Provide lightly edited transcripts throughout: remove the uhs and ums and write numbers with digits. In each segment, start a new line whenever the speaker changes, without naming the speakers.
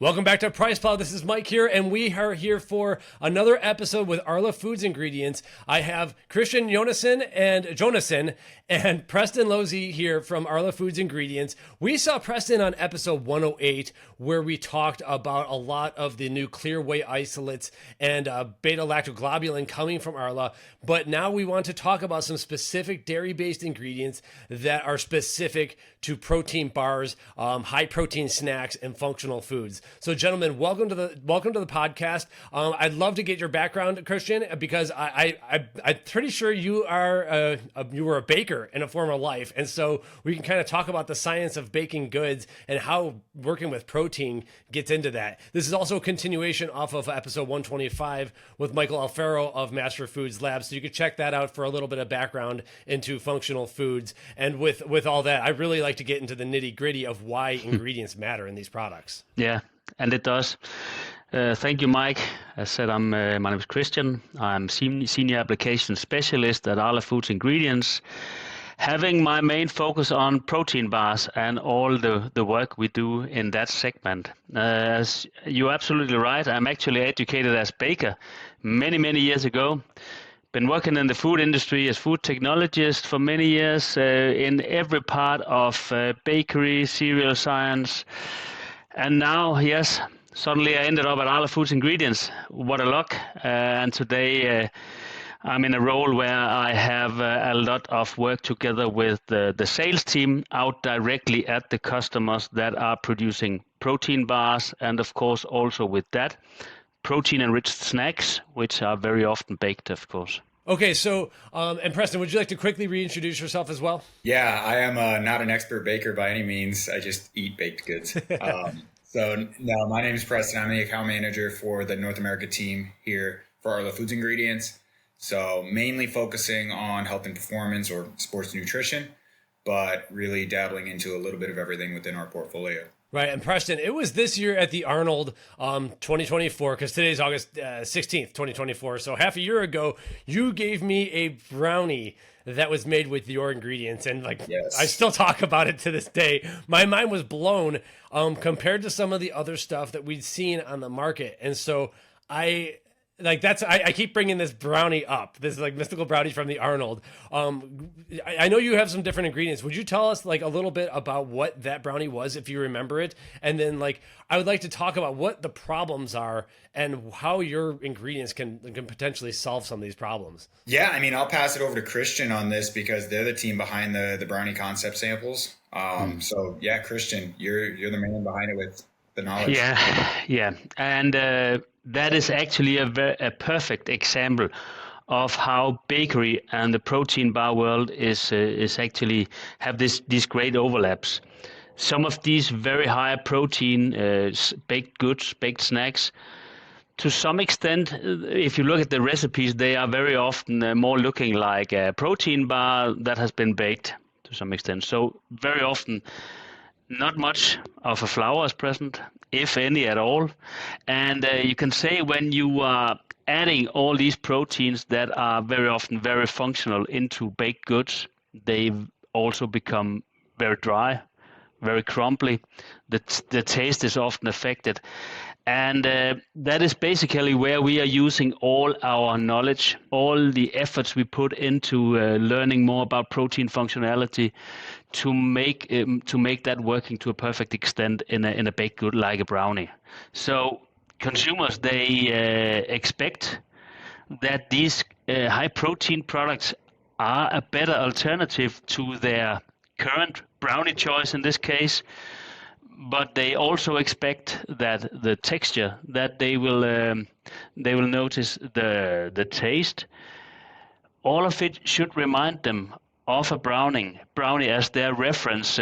Welcome back to PricePlow. This is Mike here, and we are here for another episode with Arla Foods Ingredients. I have Christian Jonassen and Preston Losee here from Arla Foods Ingredients. We saw Preston on episode 108, where we talked about a lot of the new clear whey isolates and beta-lactoglobulin coming from Arla. But now we want to talk about some specific dairy-based ingredients that are specific to protein bars, high-protein snacks, and functional foods. So, gentlemen, welcome to the podcast. I'd love to get your background, Christian, because I'm pretty sure you were a baker in a former life, and so we can kind of talk about the science of baking goods and how working with protein gets into that. This is also a continuation off of episode 125 with Michael Alfaro of Master Foods Labs, so you can check that out for a little bit of background into functional foods. And with all that, I really like to get into the nitty gritty of why ingredients matter in these products.
Yeah. And it does. Thank you, Mike. As said, my name is Christian. I'm Senior Application Specialist at Arla Foods Ingredients, having my main focus on protein bars and all the work we do in that segment. As you're absolutely right, I'm actually educated as baker many years ago. Been working in the food industry as food technologist for many years in every part of bakery, cereal science. And now, yes, suddenly I ended up at Arla Foods Ingredients. What a luck. And today I'm in a role where I have a lot of work together with the sales team out directly at the customers that are producing protein bars. And of course, also with that, protein-enriched snacks, which are very often baked, of course.
Okay, so, and Preston, would you like to quickly reintroduce yourself as well?
Yeah, I am not an expert baker by any means. I just eat baked goods. No, my name is Preston. I'm the account manager for the North America team here for Arla Foods Ingredients. So mainly focusing on health and performance or sports nutrition, but really dabbling into a little bit of everything within our portfolio.
Right, and Preston, it was this year at the Arnold 2024, because today's August 16th, 2024. So half a year ago, you gave me a brownie that was made with your ingredients. And yes. I still talk about it to this day. My mind was blown compared to some of the other stuff that we'd seen on the market. And so I keep bringing this brownie up, this mystical brownie from the Arnold. I know you have some different ingredients. Would you tell us a little bit about what that brownie was, if you remember it? And then I would like to talk about what the problems are and how your ingredients can potentially solve some of these problems.
Yeah, I mean, I'll pass it over to Christian on this because they're the team behind the brownie concept samples. So yeah, Christian, you're the man behind it with the knowledge.
Yeah. And that is actually a perfect example of how bakery and the protein bar world is actually have these great overlaps. Some of these very high protein baked goods, baked snacks, to some extent, if you look at the recipes, they are very often more looking like a protein bar that has been baked to some extent. So very often, not much of a flour is present, if any at all. And you can say when you are adding all these proteins that are very often very functional into baked goods, they also become very dry, very crumbly. The taste is often affected. And that is basically where we are using all our knowledge, all the efforts we put into learning more about protein functionality to make that working to a perfect extent in a baked good like a brownie. So consumers, they expect that these high protein products are a better alternative to their current brownie choice in this case. But they also expect that the texture, that they will notice the taste. All of it should remind them of a brownie as their reference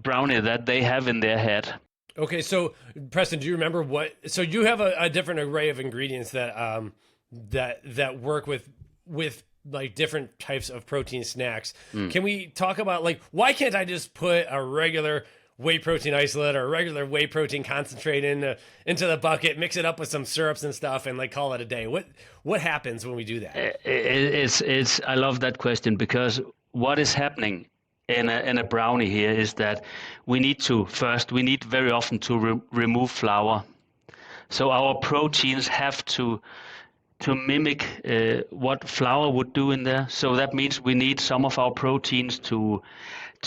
brownie that they have in their head.
Okay, so Preston, do you remember what? So you have a different array of ingredients that work with different types of protein snacks. Can we talk about why can't I just put a regular whey protein isolate or a regular whey protein concentrate into the bucket, mix it up with some syrups and stuff, and call it a day? What happens when we do that?
I love that question, because what is happening in a brownie here is that we need very often to remove flour So our proteins have to mimic what flour would do in there. So that means we need some of our proteins to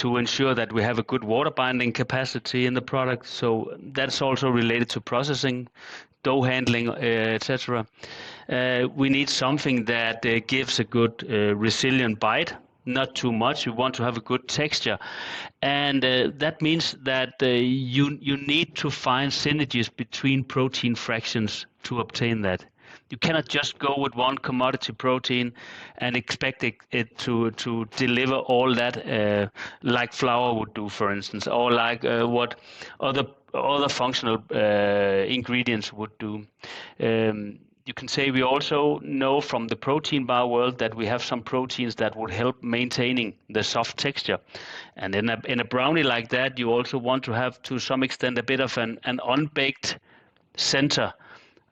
ensure that we have a good water binding capacity in the product. So that's also related to processing, dough handling, etc. We need something that gives a good resilient bite, not too much. We want to have a good texture, and that means that you need to find synergies between protein fractions to obtain that. You cannot just go with one commodity protein and expect it to deliver all that like flour would do, for instance, or like what other functional ingredients would do. You can say we also know from the protein bar world that we have some proteins that would help maintaining the soft texture. And in a brownie like that, you also want to have, to some extent, a bit of an unbaked center,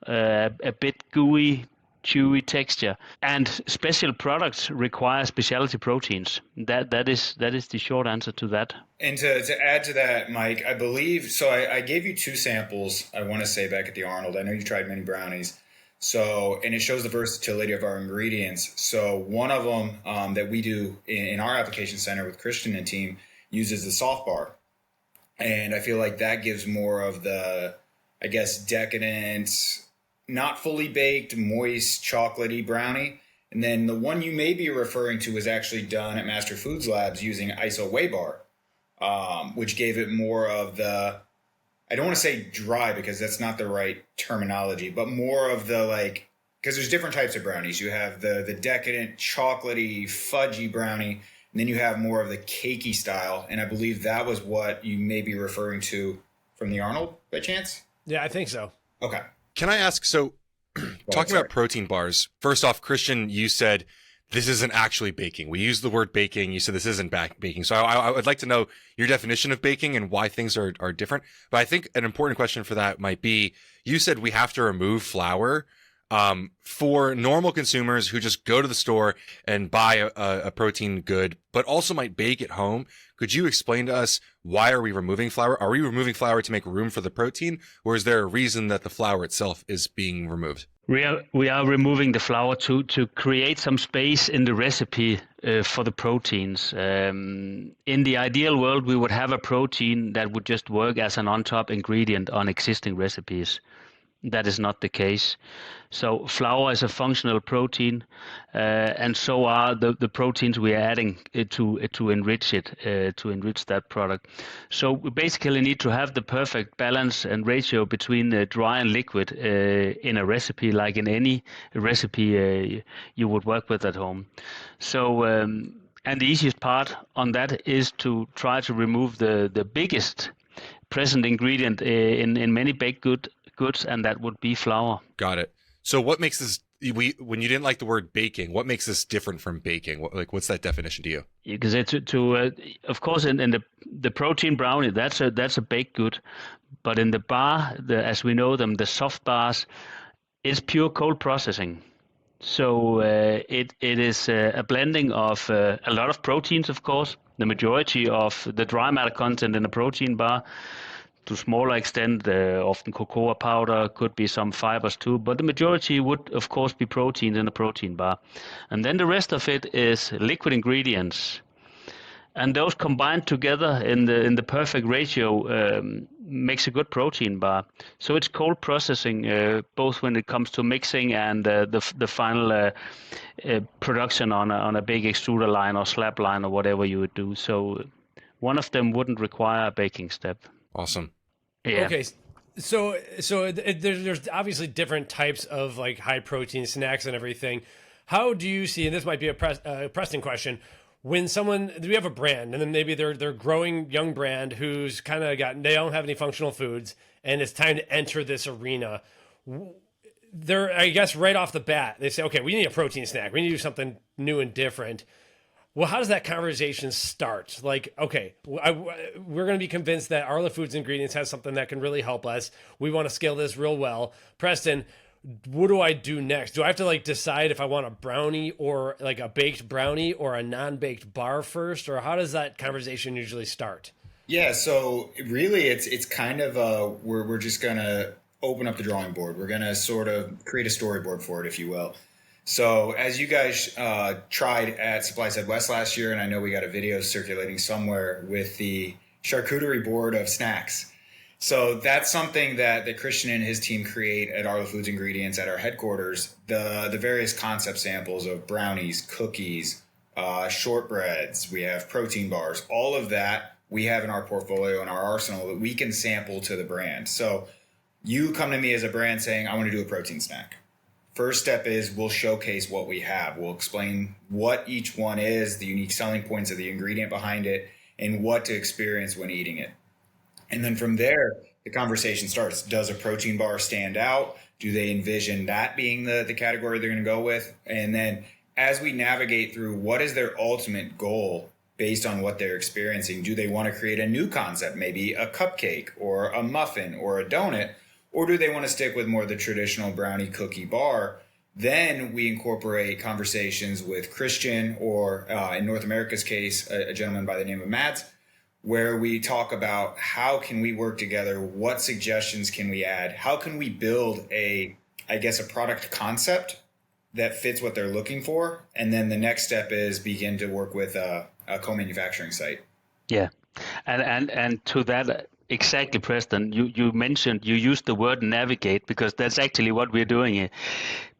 a bit gooey, chewy texture. And special products require specialty proteins. That is the short answer to that.
And to add to that, Mike, I believe, so I gave you 2 samples, I want to say, back at the Arnold. I know you tried many brownies. So, and it shows the versatility of our ingredients. So one of them that we do in our application center with Christian and team uses the soft bar. And I feel like that gives more of the, I guess, decadent, not fully baked, moist, chocolatey brownie. And then the one you may be referring to was actually done at Master Foods Labs using ISO whey bar, which gave it more of the, I don't want to say dry because that's not the right terminology, but more of the like, because there's different types of brownies. You have the decadent, chocolatey, fudgy brownie, and then you have more of the cakey style. And I believe that was what you may be referring to from the Arnold by chance?
Yeah, I think so.
Okay.
Can I ask, so talking about protein bars, first off, Christian, you said this isn't actually baking. We use the word baking. You said this isn't baking. So I would like to know your definition of baking and why things are different. But I think an important question for that might be, you said we have to remove flour. For normal consumers who just go to the store and buy a protein good, but also might bake at home, could you explain to us, why are we removing flour? Are we removing flour to make room for the protein, or is there a reason that the flour itself is being removed?
We are removing the flour to create some space in the recipe for the proteins. In the ideal world, we would have a protein that would just work as an on-top ingredient on existing recipes. That is not the case. So flour is a functional protein, and so are the proteins we are adding to enrich it, to enrich that product. So we basically need to have the perfect balance and ratio between dry and liquid in a recipe, like in any recipe you would work with at home. So and the easiest part on that is to try to remove the biggest present ingredient in many baked goods, and that would be flour.
Got it. So what makes this, when you didn't like the word baking, what makes this different from baking? What's that definition to you?
Because of course, in the protein brownie, that's a baked good, but in the bar, as we know them, the soft bars, it's pure cold processing. So it is a blending of a lot of proteins, of course. The majority of the dry matter content in a protein bar, to smaller extent, often cocoa powder, could be some fibers too, but the majority would, of course, be proteins in a protein bar. And then the rest of it is liquid ingredients. And those combined together in the perfect ratio makes a good protein bar. So it's cold processing, both when it comes to mixing and the final production on a big extruder line or slab line or whatever you would do. So one of them wouldn't require a baking step.
Awesome.
Yeah.
Okay, so there's obviously different types of like high protein snacks and everything. How do you see, and this might be a Preston question, when we have a brand and then maybe they're growing young brand who's kind of they don't have any functional foods and it's time to enter this arena. They're, I guess, right off the bat, they say, okay, we need a protein snack. We need to do something new and different. Well, how does that conversation start? Like, okay, we're going to be convinced that Arla Foods Ingredients has something that can really help us. We want to scale this real well. Preston, what do I do next? Do I have to like decide if I want a brownie or like a baked brownie or a non-baked bar first? Or how does that conversation usually start?
Yeah, so really it's kind of we're just going to open up the drawing board. We're going to sort of create a storyboard for it, if you will. So as you guys tried at Supply Side West last year, and I know we got a video circulating somewhere with the charcuterie board of snacks. So that's something that Christian and his team create at Arla Foods Ingredients at our headquarters. The various concept samples of brownies, cookies, shortbreads, we have protein bars, all of that we have in our portfolio and our arsenal that we can sample to the brand. So you come to me as a brand saying, I want to do a protein snack. First step is we'll showcase what we have. We'll explain what each one is, the unique selling points of the ingredient behind it, and what to experience when eating it. And then from there, the conversation starts. Does a protein bar stand out? Do they envision that being the category they're going to go with? And then as we navigate through, what is their ultimate goal based on what they're experiencing? Do they want to create a new concept, maybe a cupcake or a muffin or a donut? Or do they want to stick with more of the traditional brownie cookie bar? Then we incorporate conversations with Christian or in North America's case, a gentleman by the name of Mads, where we talk about how can we work together? What suggestions can we add? How can we build a product concept that fits what they're looking for? And then the next step is begin to work with a co-manufacturing site.
Yeah. And to that, exactly, Preston, you mentioned, you used the word navigate, because that's actually what we're doing here.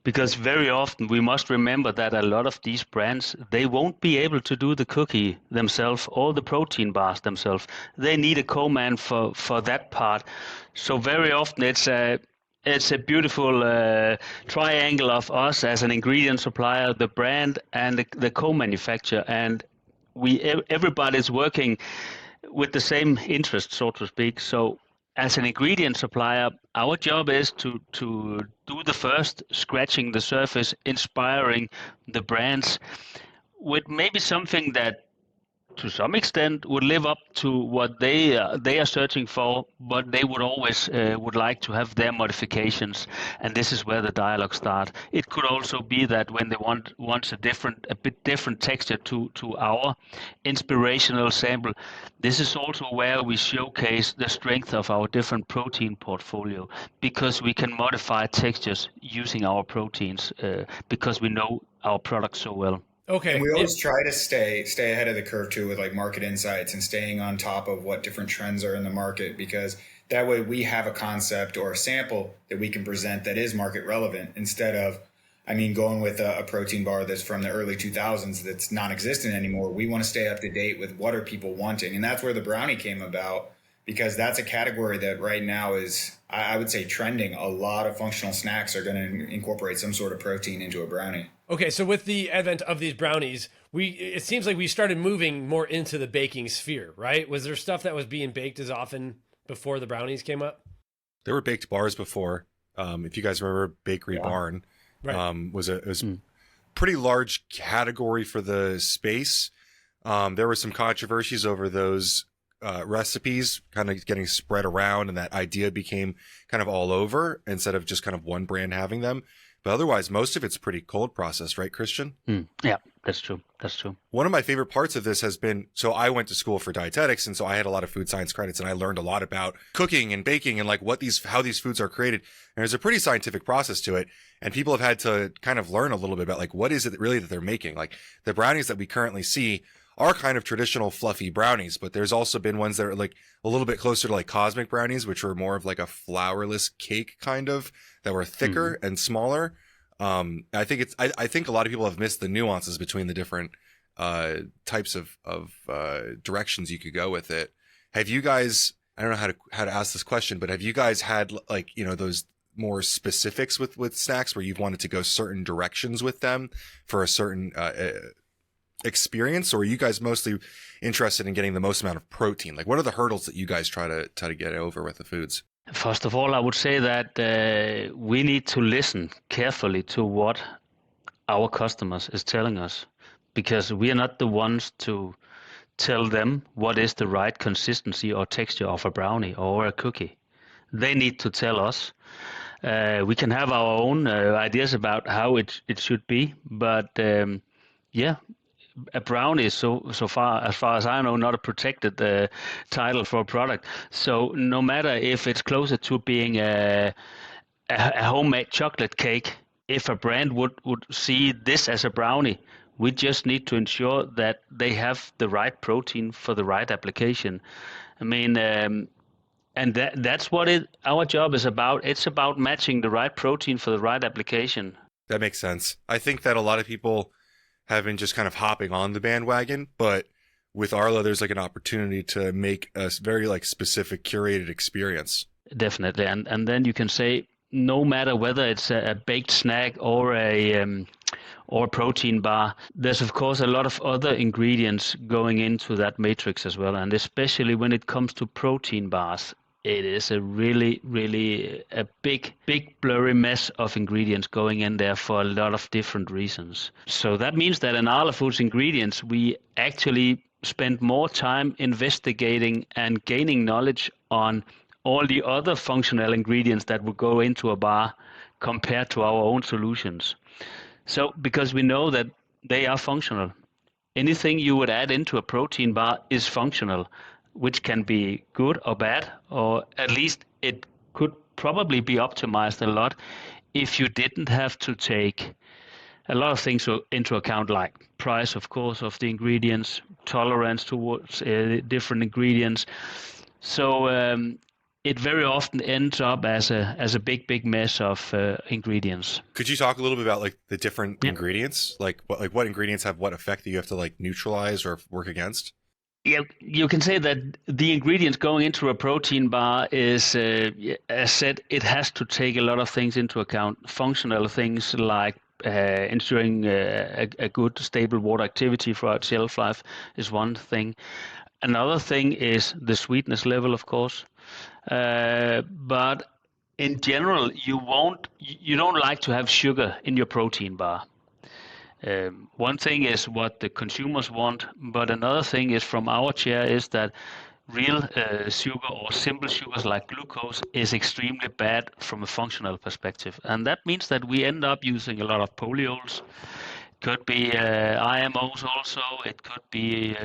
Because very often we must remember that a lot of these brands, they won't be able to do the cookie themselves or the protein bars themselves. They need a co-man for that part. So very often it's a beautiful triangle of us as an ingredient supplier, the brand, and the co-manufacturer. And everybody's working with the same interest, so to speak. So as an ingredient supplier, our job is to do the first, scratching the surface, inspiring the brands with maybe something that to some extent would live up to what they are searching for, but they would always would like to have their modifications, and this is where the dialogue starts. It could also be that when they want a bit different texture to our inspirational sample, this is also where we showcase the strength of our different protein portfolio, because we can modify textures using our proteins because we know our products so well.
Okay.
And we always try to stay ahead of the curve too, with like market insights and staying on top of what different trends are in the market, because that way we have a concept or a sample that we can present that is market relevant, instead of, going with a protein bar that's from the early 2000s that's non-existent anymore. We want to stay up to date with what are people wanting. And that's where the brownie came about, because that's a category that right now is, I would say, trending. A lot of functional snacks are going to incorporate some sort of protein into a brownie.
Okay, so with the advent of these brownies, it seems like we started moving more into the baking sphere, right? Was there stuff that was being baked as often before the brownies came up?
There were baked bars before. If you guys remember, Bakery Barn was a pretty large category for the space. There were some controversies over those recipes kind of getting spread around, and that idea became kind of all over instead of just kind of one brand having them. But otherwise, most of it's pretty cold processed, right, Christian?
Yeah, that's true. That's true. One
of my favorite parts of this has been, so I went to school for dietetics, and so I had a lot of food science credits, and I learned a lot about cooking and baking and like how these foods are created. And there's a pretty scientific process to it, and people have had to kind of learn a little bit about like what is it really that they're making. Like the brownies that we currently see are kind of traditional fluffy brownies, but there's also been ones that are like a little bit closer to like cosmic brownies, which were more of like a flourless cake kind of, that were thicker and smaller. I think a lot of people have missed the nuances between the different types of directions you could go with it. Have you guys, I don't know how to ask this question, but have you guys had like, those more specifics with snacks where you've wanted to go certain directions with them for a certain experience, or are you guys mostly interested in getting the most amount of protein? Like, what are the hurdles that you guys try to get over with the foods?
First of all, I would say that we need to listen carefully to what our customers is telling us, because we are not the ones to tell them what is the right consistency or texture of a brownie or a cookie. They need to tell us. We can have our own ideas about how it should be, but a brownie is so far as I know not a protected title for a product. So no matter if it's closer to being a homemade chocolate cake, if a brand would see this as a brownie, we just need to ensure that they have the right protein for the right application. I mean, and that's what our job is about. It's about matching the right protein for the right application.
That makes sense. I think that a lot of people have been just kind of hopping on the bandwagon, but with Arla, there's like an opportunity to make a very like specific curated experience.
Definitely. And then you can say, no matter whether it's a baked snack or a protein bar, there's of course a lot of other ingredients going into that matrix as well. And especially when it comes to protein bars, it is a really a big blurry mess of ingredients going in there for a lot of different reasons. So that means that in Arla Foods Ingredients, we actually spend more time investigating and gaining knowledge on all the other functional ingredients that would go into a bar compared to our own solutions. So because we know that they are functional. Anything you would add into a protein bar is functional, which can be good or bad, or at least it could probably be optimized a lot if you didn't have to take a lot of things into account, like price, of course, of the ingredients, tolerance towards different ingredients. So it very often ends up as a big mess of ingredients.
Could you talk a little bit about like the different ingredients, like what ingredients have what effect that you have to like neutralize or work against?
Yeah, you can say that the ingredients going into a protein bar is, as said, it has to take a lot of things into account. Functional things like ensuring a good stable water activity throughout shelf life is one thing. Another thing is the sweetness level, of course. But in general, you don't like to have sugar in your protein bar. One thing is what the consumers want, but another thing is from our chair is that real sugar or simple sugars like glucose is extremely bad from a functional perspective. And that means that we end up using a lot of polyols. Could be IMOs also. It could be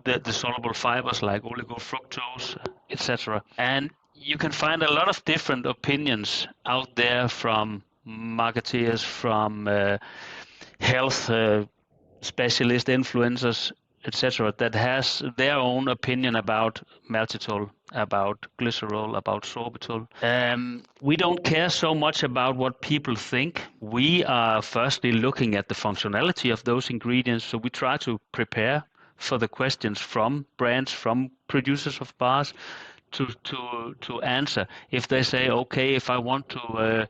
the soluble fibers like oligofructose, etc. And you can find a lot of different opinions out there from marketeers, from health specialist influencers, etc., that has their own opinion about maltitol, about glycerol, about sorbitol. We don't care so much about what people think. We are firstly looking at the functionality of those ingredients, so we try to prepare for the questions from brands, from producers of bars, to answer. If they say, okay, if I want to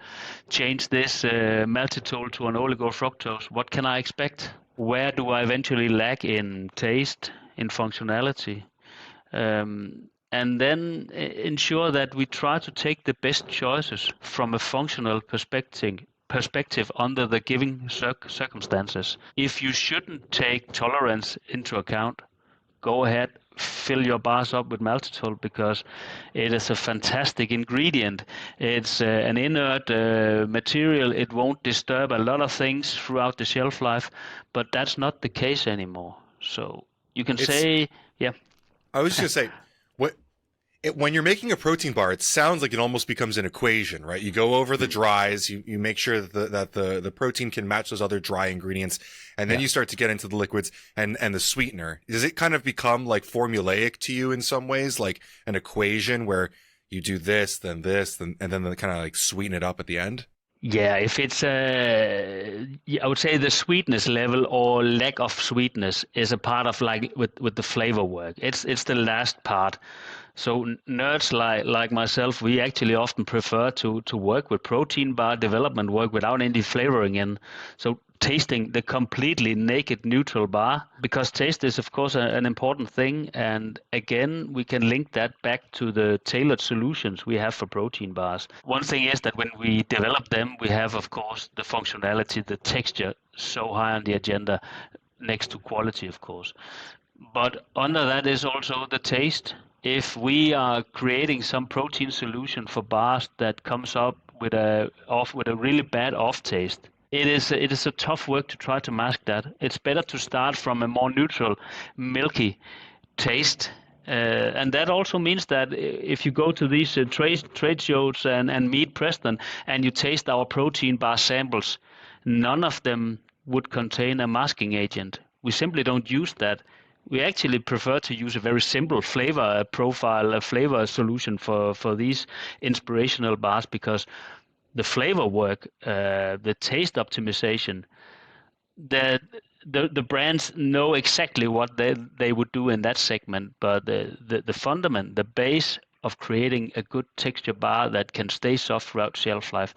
change this maltitol to an oligofructose, what can I expect? Where do I eventually lack in taste, in functionality? And then ensure that we try to take the best choices from a functional perspective under the given circumstances. If you shouldn't take tolerance into account, go ahead, fill your bars up with maltitol, because it is a fantastic ingredient. It's an inert material. It won't disturb a lot of things throughout the shelf life, but that's not the case anymore. So you can say, yeah.
I was just going to say, when you're making a protein bar, it sounds like it almost becomes an equation, right? You go over the dries, you make sure that the protein can match those other dry ingredients, and then you start to get into the liquids and the sweetener. Does it kind of become like formulaic to you in some ways, like an equation where you do this, and then kind of like sweeten it up at the end?
Yeah, if it's I would say the sweetness level or lack of sweetness is a part of like with the flavor work. It's the last part. So nerds like myself, we actually often prefer to work with protein bar development work without any flavoring in. So tasting the completely naked neutral bar, because taste is of course an important thing. And again, we can link that back to the tailored solutions we have for protein bars. One thing is that when we develop them, we have of course the functionality, the texture so high on the agenda, next to quality of course. But under that is also the taste. If we are creating some protein solution for bars that comes up with a really bad off taste, It is a tough work to try to mask that. It's better to start from a more neutral, milky taste. And that also means that if you go to these trade shows and meet Preston and you taste our protein bar samples, none of them would contain a masking agent. We simply don't use that. We actually prefer to use a very simple flavor profile, a flavor solution for these inspirational bars, because the flavor work, the taste optimization, the brands know exactly what they would do in that segment, but the fundament, the base of creating a good texture bar that can stay soft throughout shelf life,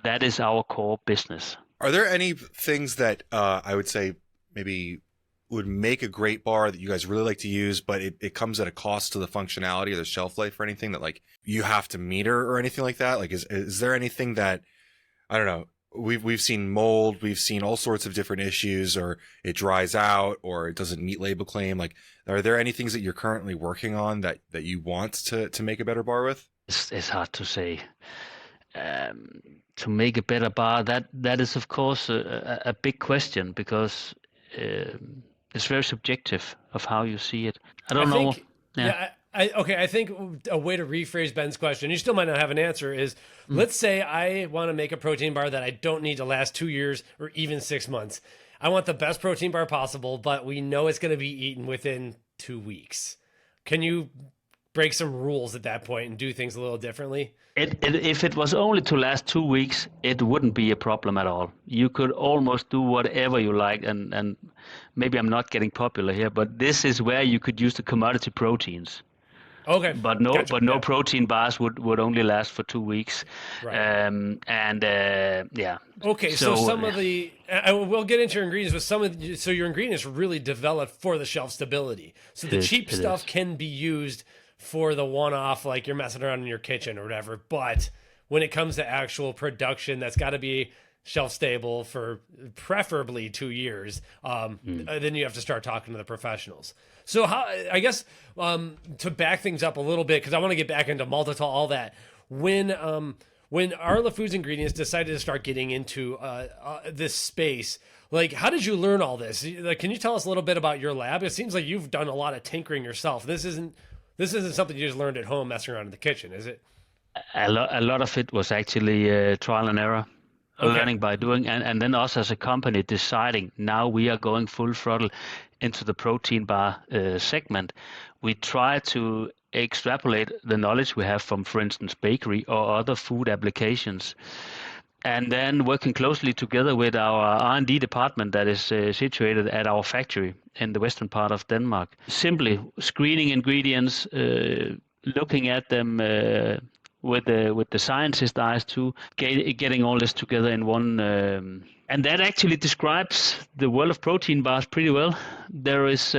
that is our core business.
Are there any things that I would say maybe would make a great bar that you guys really like to use, but it comes at a cost to the functionality or the shelf life or anything that like you have to meter or anything like that? Like, is there anything that, I don't know, we've seen mold, we've seen all sorts of different issues, or it dries out, or it doesn't meet label claim. Like, are there any things that you're currently working on that you want to make a better bar with?
It's hard to say. To make a better bar, that is of course a big question, because it's very subjective of how you see it. I don't know.
I think a way to rephrase Ben's question, you still might not have an answer, is let's say I want to make a protein bar that I don't need to last 2 years or even 6 months. I want the best protein bar possible, but we know it's going to be eaten within 2 weeks. Can you break some rules at that point and do things a little differently?
If it was only to last 2 weeks, it wouldn't be a problem at all. You could almost do whatever you like, and maybe I'm not getting popular here, but this is where you could use the commodity proteins.
Okay.
But no protein bars would only last for 2 weeks.
Right. Okay, so some of the we'll get into your ingredients, but so your ingredients are really developed for the shelf stability. So the cheap stuff can be used for the one-off, like you're messing around in your kitchen or whatever. But when it comes to actual production, that's got to be shelf stable for preferably 2 years. Then you have to start talking to the professionals. So how, I guess, to back things up a little bit, because I want to get back into maltitol, all that. When Arla Foods Ingredients decided to start getting into this space, like, how did you learn all this? Like, can you tell us a little bit about your lab? It seems like you've done a lot of tinkering yourself. This isn't something you just learned at home messing around in the kitchen, is it?
A lot of it was actually trial and error. Okay. Learning by doing, and then us as a company deciding now we are going full throttle into the protein bar segment. We try to extrapolate the knowledge we have from, for instance, bakery or other food applications, and then working closely together with our R&D department that is situated at our factory in the western part of Denmark. Simply screening ingredients, looking at them with the scientist eyes too, getting all this together in one, and that actually describes the world of protein bars pretty well. There is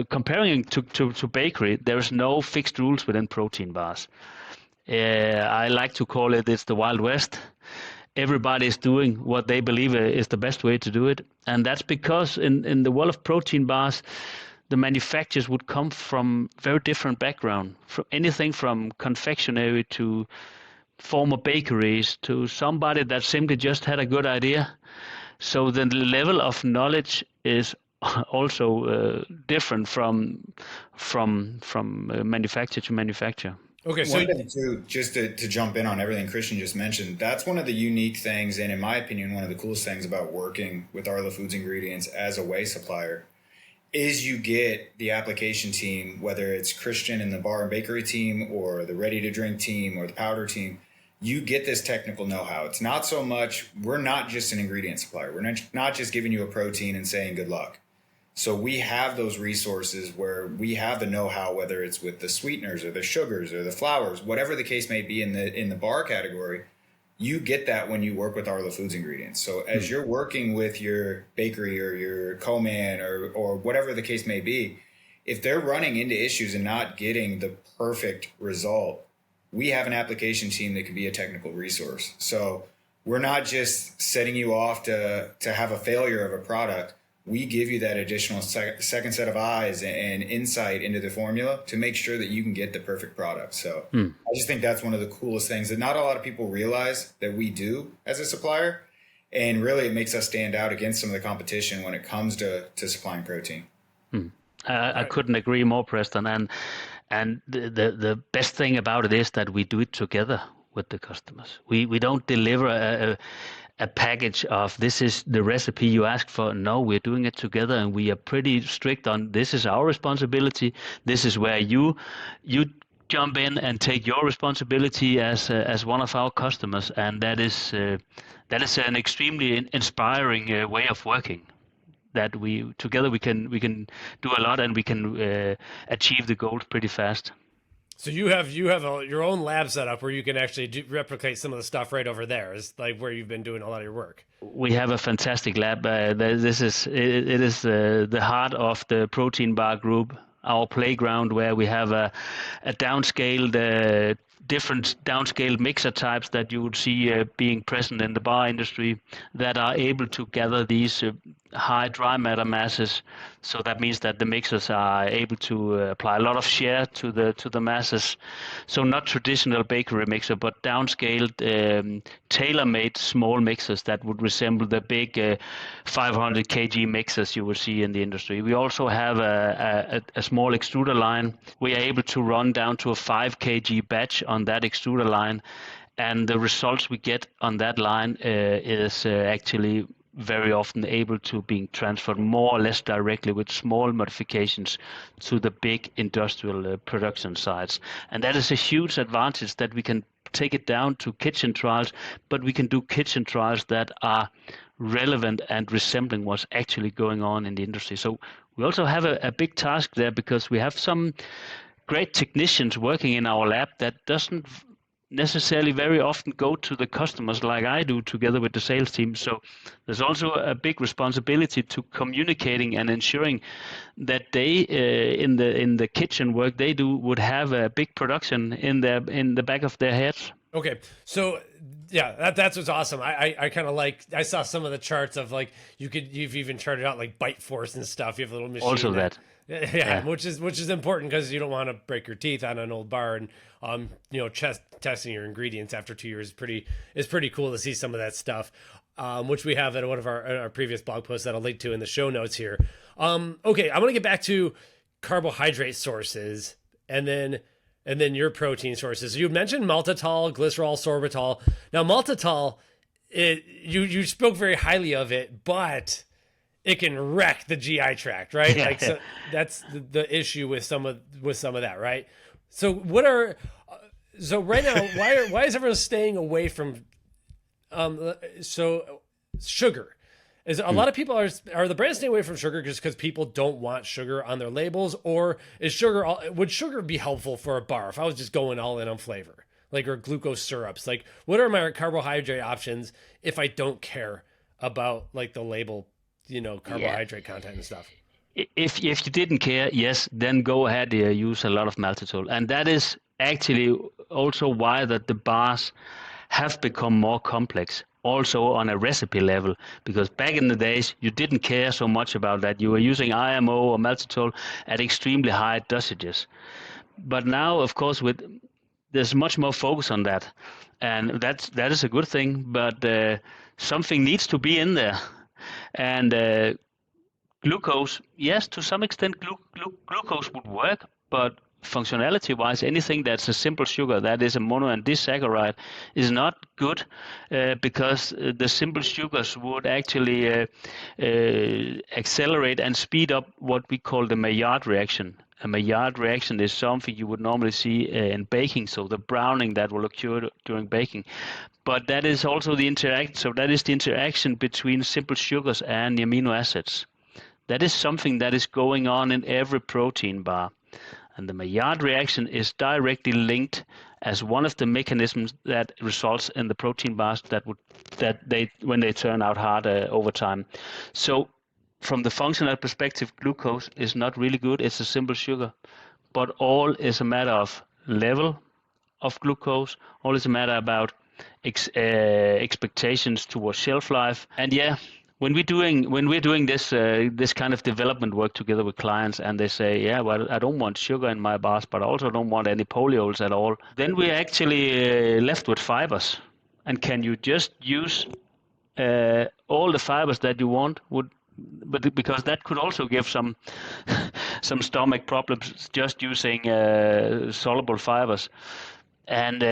comparing to bakery, there is no fixed rules within protein bars. I like to call it's the Wild West. Everybody is doing what they believe is the best way to do it, and that's because in the world of protein bars, the manufacturers would come from very different background, from anything from confectionery to former bakeries to somebody that simply just had a good idea. So the level of knowledge is also different from manufacturer to manufacturer.
Okay, so
one thing too, just to jump in on everything Christian just mentioned, that's one of the unique things, and in my opinion, one of the coolest things about working with Arla Foods Ingredients as a whey supplier, is you get the application team, whether it's Christian in the bar and bakery team or the ready to drink team or the powder team, you get this technical know-how. It's not so much, we're not just an ingredient supplier. We're not just giving you a protein and saying good luck. So we have those resources where we have the know-how, whether it's with the sweeteners or the sugars or the flours, whatever the case may be in the bar category. You get that when you work with Arla Foods Ingredients. So as you're working with your bakery or your co-man or whatever the case may be, if they're running into issues and not getting the perfect result, we have an application team that can be a technical resource. So we're not just setting you off to have a failure of a product. We give you that additional second set of eyes and insight into the formula to make sure that you can get the perfect product. So I just think that's one of the coolest things that not a lot of people realize that we do as a supplier. And really, it makes us stand out against some of the competition when it comes to supplying protein.
I couldn't agree more, Preston. And the best thing about it is that we do it together with the customers. We don't deliver a package of this is the recipe you asked for. No, we're doing it together, and we are pretty strict on this is our responsibility. This is where you jump in and take your responsibility as one of our customers, and that is an extremely inspiring way of working. That we together we can do a lot, and we can achieve the goals pretty fast.
So you have your own lab set up where you can actually replicate some of the stuff right over there. Is like where you've been doing a lot of your work.
We have a fantastic lab. This is the heart of the protein bar group, our playground, where we have a downscaled different downscaled mixer types that you would see being present in the bar industry that are able to gather these high dry matter masses. So that means that the mixers are able to apply a lot of shear to the masses. So not traditional bakery mixer, but downscaled, tailor-made small mixers that would resemble the big 500 kg mixers you will see in the industry. We also have a small extruder line. We are able to run down to a 5 kg batch on that extruder line, and the results we get on that line is actually very often able to being transferred more or less directly with small modifications to the big industrial production sites. And that is a huge advantage, that we can take it down to kitchen trials, but we can do kitchen trials that are relevant and resembling what's actually going on in the industry. So we also have a big task there, because we have some great technicians working in our lab that doesn't necessarily very often go to the customers like I do together with the sales team. So there's also a big responsibility to communicating and ensuring that they in the kitchen work they do would have a big production in the back of their heads.
Okay, so yeah, that's what's awesome. I kind of like, I saw some of the charts of like you've even charted out like bite force and stuff. You have a little machine.
Also that.
Yeah, which is important because you don't want to break your teeth on an old bar, and testing your ingredients after 2 years is pretty cool to see some of that stuff, which we have at one of our previous blog posts that I'll link to in the show notes here. Okay, I'm gonna get back to carbohydrate sources and then your protein sources. You mentioned maltitol, glycerol, sorbitol. Now maltitol, you spoke very highly of it, but it can wreck the GI tract, right? Like, so that's the issue with some of that, right? So right now, why is everyone staying away from sugar? Is a lot of people are the brands staying away from sugar just because people don't want sugar on their labels, or would sugar be helpful for a bar if I was just going all in on flavor, like, or glucose syrups? Like, what are my carbohydrate options if I don't care about like the label? Carbohydrate content and stuff.
If you didn't care, yes, then go ahead, use a lot of maltitol. And that is actually also why that the bars have become more complex, also on a recipe level, because back in the days, you didn't care so much about that. You were using IMO or maltitol at extremely high dosages. But now, of course, there's much more focus on that. And that is a good thing, but something needs to be in there. And glucose, yes, to some extent glucose would work, but functionality-wise, anything that's a simple sugar, that is a mono and disaccharide, is not good, because the simple sugars would actually accelerate and speed up what we call the Maillard reaction. A Maillard reaction is something you would normally see in baking, so the browning that will occur during baking. But that is also the interaction between simple sugars and the amino acids. That is something that is going on in every protein bar. And the Maillard reaction is directly linked as one of the mechanisms that results in the protein bars when they turn out hard over time. So from the functional perspective, glucose is not really good. It's a simple sugar. But all is a matter of level of glucose. All is a matter about expectations towards shelf life. And when we're doing this kind of development work together with clients, and they say, I don't want sugar in my bars, but I also don't want any polyols at all, then we're actually left with fibers. And can you just use all the fibers that you want but because that could also give some some stomach problems just using soluble fibers, and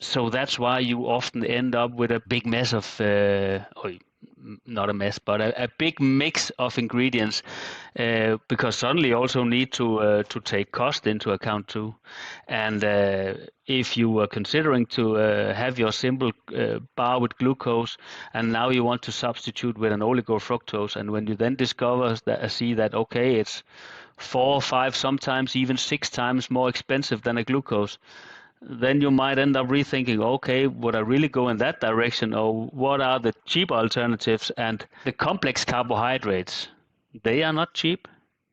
so that's why you often end up with a big mess of not a mess, but a big mix of ingredients, because suddenly you also need to take cost into account too. And if you were considering to have your simple bar with glucose, and now you want to substitute with an oligofructose, and when you then see that okay, it's 4, 5, sometimes even 6 times more expensive than a glucose, then you might end up rethinking, okay, would I really go in that direction, or what are the cheaper alternatives? And the complex carbohydrates, they are not cheap.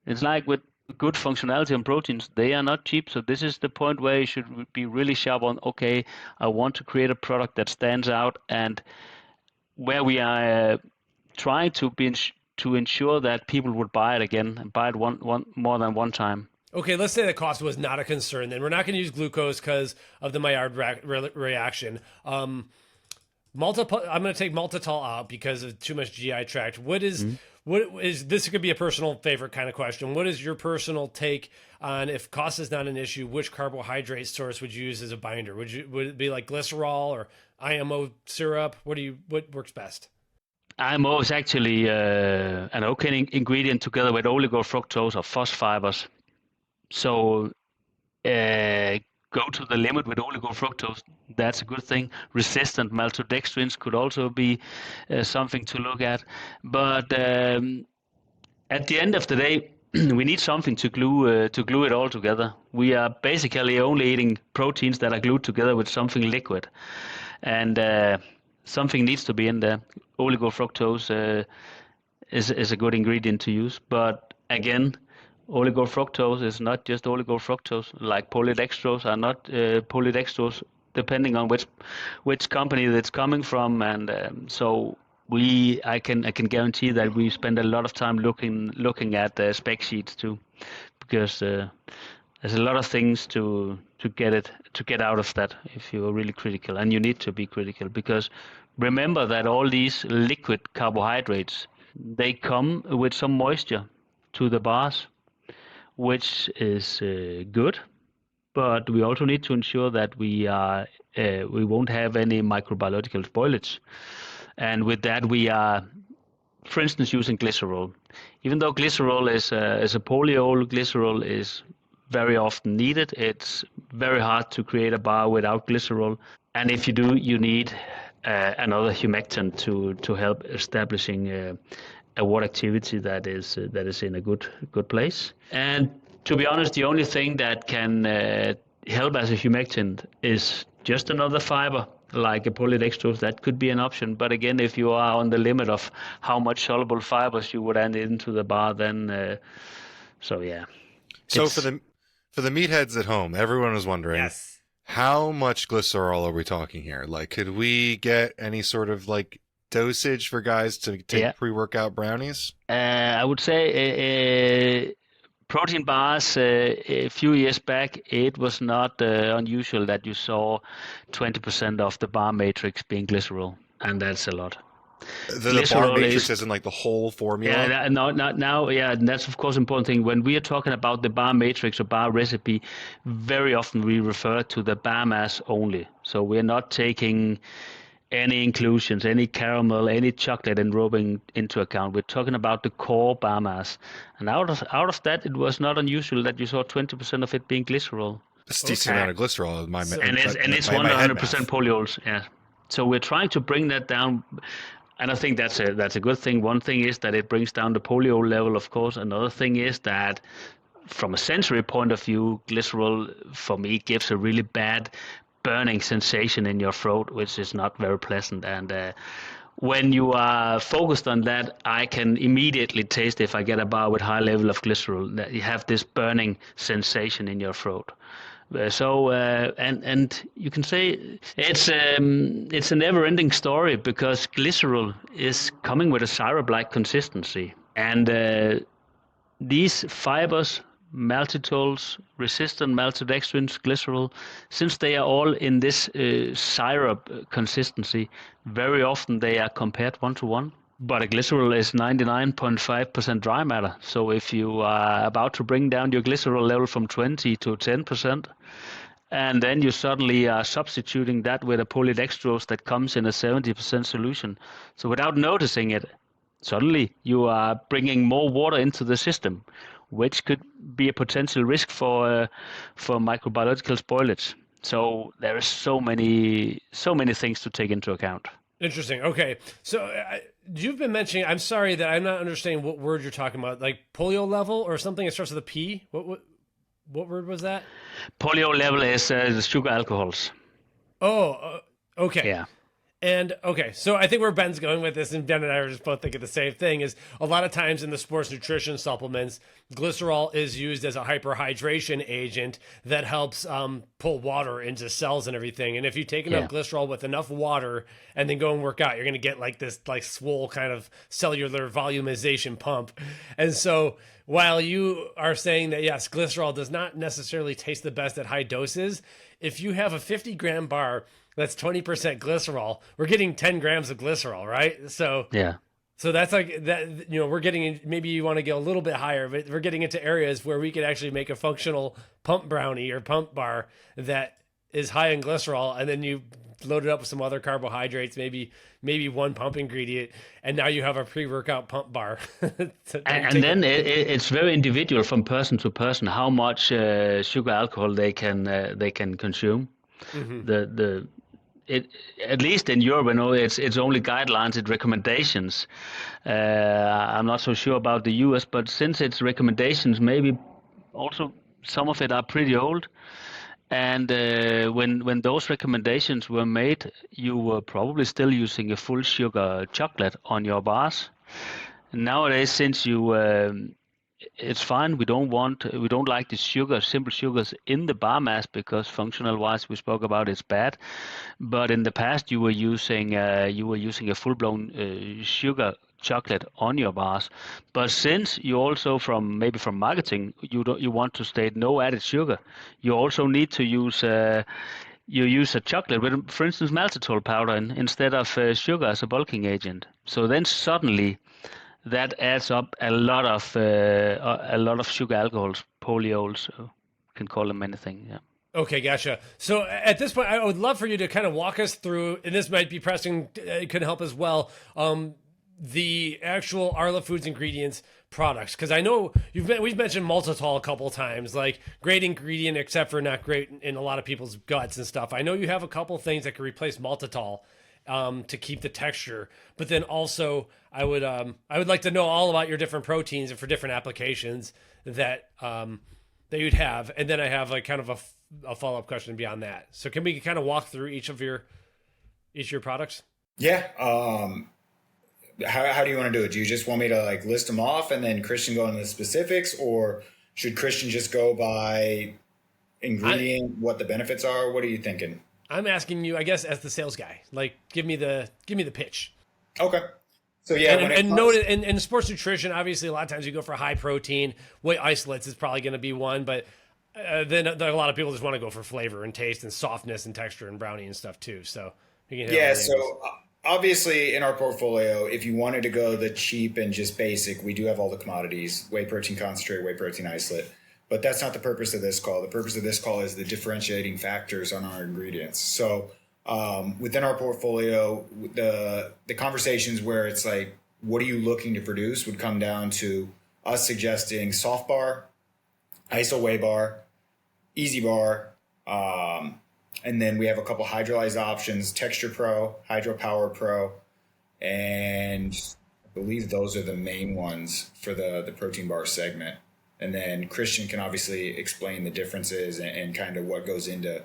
It's like with good functionality on proteins, they are not cheap. So this is the point where you should be really sharp on, okay, I want to create a product that stands out, and where we are trying to ensure that people would buy it again and buy it one more than one time.
Okay, let's say the cost was not a concern. Then we're not going to use glucose because of the Maillard reaction. I'm going to take maltitol out because of too much GI tract. What is this could be a personal favorite kind of question. What is your personal take on, if cost is not an issue, which carbohydrate source would you use as a binder? Would it be like glycerol or IMO syrup? What works best?
IMO is actually an okay ingredient together with oligofructose or phos fibers. So go to the limit with oligofructose. That's a good thing. Resistant maltodextrins could also be something to look at. But at the end of the day, we need something to glue it all together. We are basically only eating proteins that are glued together with something liquid, and something needs to be in there. Oligofructose is a good ingredient to use, but again, oligofructose is not just oligofructose. Like polydextrose are not polydextrose, depending on which company that's coming from, and so I can guarantee that we spend a lot of time looking at the spec sheets too, because there's a lot of things to get out of that if you're really critical, and you need to be critical, because remember that all these liquid carbohydrates, they come with some moisture to the bars, which is good, but we also need to ensure that we won't have any microbiological spoilage. And with that, we are, for instance, using glycerol. Even though glycerol is a polyol, glycerol is very often needed. It's very hard to create a bar without glycerol. And if you do, you need another humectant to help establishing a water activity that is in a good place. And to be honest, the only thing that can help as a humectant is just another fiber, like a polydextrose. That could be an option. But again, if you are on the limit of how much soluble fibers you would add into the bar, then so yeah.
So for the meatheads at home, everyone was wondering,
yes,
how much glycerol are we talking here? Like, could we get any sort of like dosage for guys to take pre-workout brownies?
I would say protein bars, a few years back, it was not unusual that you saw 20% of the bar matrix being glycerol, and that's a lot.
The bar matrix isn't like the whole formula?
Yeah, now, that's of course an important thing. When we are talking about the bar matrix or bar recipe, very often we refer to the bar mass only. So we're not taking any inclusions, any caramel, any chocolate enrobing into account. We're talking about the core bar mass. And out of that, it was not unusual that you saw 20% of it being glycerol.
It's a decent amount of glycerol.
And it's 100% polyols, yeah. So we're trying to bring that down, and I think that's a good thing. One thing is that it brings down the polyol level, of course. Another thing is that from a sensory point of view, glycerol, for me, gives a really bad burning sensation in your throat, which is not very pleasant. And when you are focused on that, I can immediately taste, if I get a bar with high level of glycerol, that you have this burning sensation in your throat. And you can say it's a never-ending story, because glycerol is coming with a syrup-like consistency, and these fibers, maltitols, resistant maltodextrins, glycerol, since they are all in this syrup consistency, very often they are compared 1-to-1. But a glycerol is 99.5% dry matter. So if you are about to bring down your glycerol level from 20 to 10%, and then you suddenly are substituting that with a polydextrose that comes in a 70% solution. So without noticing it, suddenly you are bringing more water into the system, which could be a potential risk for microbiological spoilage. So there are so many things to take into account.
Interesting. Okay. So you've been mentioning, I'm sorry that I'm not understanding what word you're talking about, like polio level or something that starts with a P. What word was that?
Polio level is the sugar alcohols.
Oh, okay.
Yeah.
And okay, so I think where Ben's going with this, and Ben and I are just both thinking the same thing, is a lot of times in the sports nutrition supplements, glycerol is used as a hyperhydration agent that helps pull water into cells and everything. And if you take enough glycerol with enough water and then go and work out, you're going to get like this like swole kind of cellular volumization pump. And so while you are saying that, yes, glycerol does not necessarily taste the best at high doses, if you have a 50-gram bar that's 20% glycerol, we're getting 10 grams of glycerol, right? So
yeah.
So that's like that, we're getting, maybe you want to get a little bit higher, but we're getting into areas where we could actually make a functional pump brownie or pump bar that is high in glycerol, and then you load it up with some other carbohydrates, maybe one pump ingredient, and now you have a pre-workout pump bar.
and then it's very individual from person to person how much sugar alcohol they can consume. Mm-hmm. At least in Europe, it's only guidelines, it's recommendations. I'm not so sure about the US, but since it's recommendations, maybe also some of it are pretty old. And when those recommendations were made, you were probably still using a full sugar chocolate on your bars. Nowadays, since it's fine. We don't like the simple sugars in the bar mass because functional wise we spoke about it's bad. But in the past you were using a full blown sugar chocolate on your bars. But since you also from marketing you want to state no added sugar, you also need to use a chocolate with, for instance, maltitol powder instead of sugar as a bulking agent. So then suddenly that adds up a lot of sugar alcohols, polyols, can call them anything. Yeah.
Okay, gotcha. So at this point, I would love for you to kind of walk us through, and this might be Preston, it could help as well, the actual Arla Foods Ingredients products, because I know we've mentioned maltitol a couple of times, like great ingredient except for not great in a lot of people's guts and stuff. I know you have a couple things that can replace maltitol to keep the texture, but then also I would like to know all about your different proteins and for different applications that you'd have, and then I have like kind of a follow-up question beyond that. So can we kind of walk through each of your products?
Yeah. How do you want to do it? Do you just want me to like list them off and then Christian go into the specifics, or should Christian just go by ingredient, what the benefits are? What are you thinking?
I'm asking you, I guess, as the sales guy, like give me the pitch.
Okay. So yeah,
and in sports nutrition, obviously a lot of times you go for high protein. Whey isolates is probably going to be one, but then a lot of people just want to go for flavor and taste and softness and texture and brownie and stuff too. So you can hit
so obviously in our portfolio, if you wanted to go the cheap and just basic, we do have all the commodities: whey protein concentrate, whey protein isolate. But that's not the purpose of this call. The purpose of this call is the differentiating factors on our ingredients. So within our portfolio, the conversations where it's like, what are you looking to produce would come down to us suggesting soft bar, iso whey bar, easy bar, and then we have a couple hydrolyzed options: Texture Pro, Hydro Power Pro, and I believe those are the main ones for the protein bar segment. And then Christian can obviously explain the differences and kind of what goes into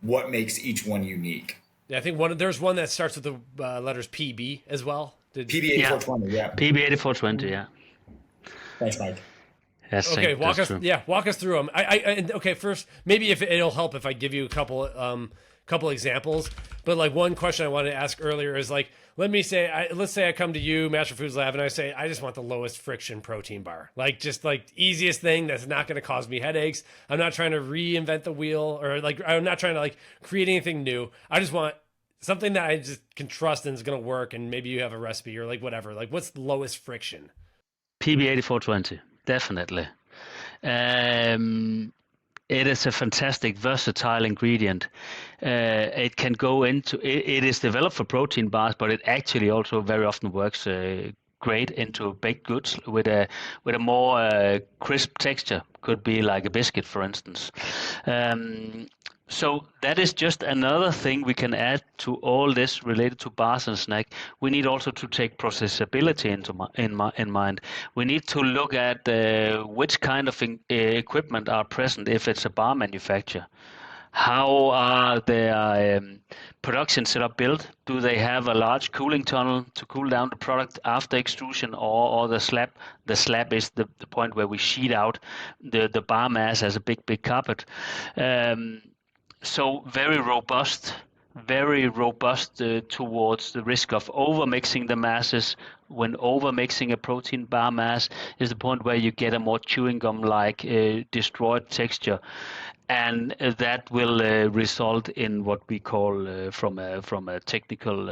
what makes each one unique.
Yeah, I think there's one that starts with the letters PB as well.
PB8420, yeah.
PB8420, yeah.
Thanks, Mike.
Yes,
okay, walk us through them. Okay, first, maybe if it'll help if I give you a couple couple examples. But like one question I wanted to ask earlier is like, let's say I come to you, Master Foods Lab, and I say, I just want the lowest friction protein bar. Like just like easiest thing that's not going to cause me headaches. I'm not trying to reinvent the wheel, or like, I'm not trying to like create anything new. I just want something that I just can trust and is going to work. And maybe you have a recipe or like whatever, like what's the lowest friction?
PB8420, definitely. It is a fantastic, versatile ingredient. It can go into. It is developed for protein bars, but it actually also very often works great into baked goods with a more crisp texture. Could be like a biscuit, for instance. So that is just another thing we can add to all this related to bars and snack. We need also to take processability in mind. We need to look at which kind of equipment are present if it's a bar manufacturer. How are their production setup built? Do they have a large cooling tunnel to cool down the product after extrusion, or the slab? The slab is the point where we sheet out the bar mass as a big carpet. So very robust towards the risk of over-mixing the masses. When over-mixing a protein bar mass is the point where you get a more chewing gum-like destroyed texture. And that will result in what we call, from a technical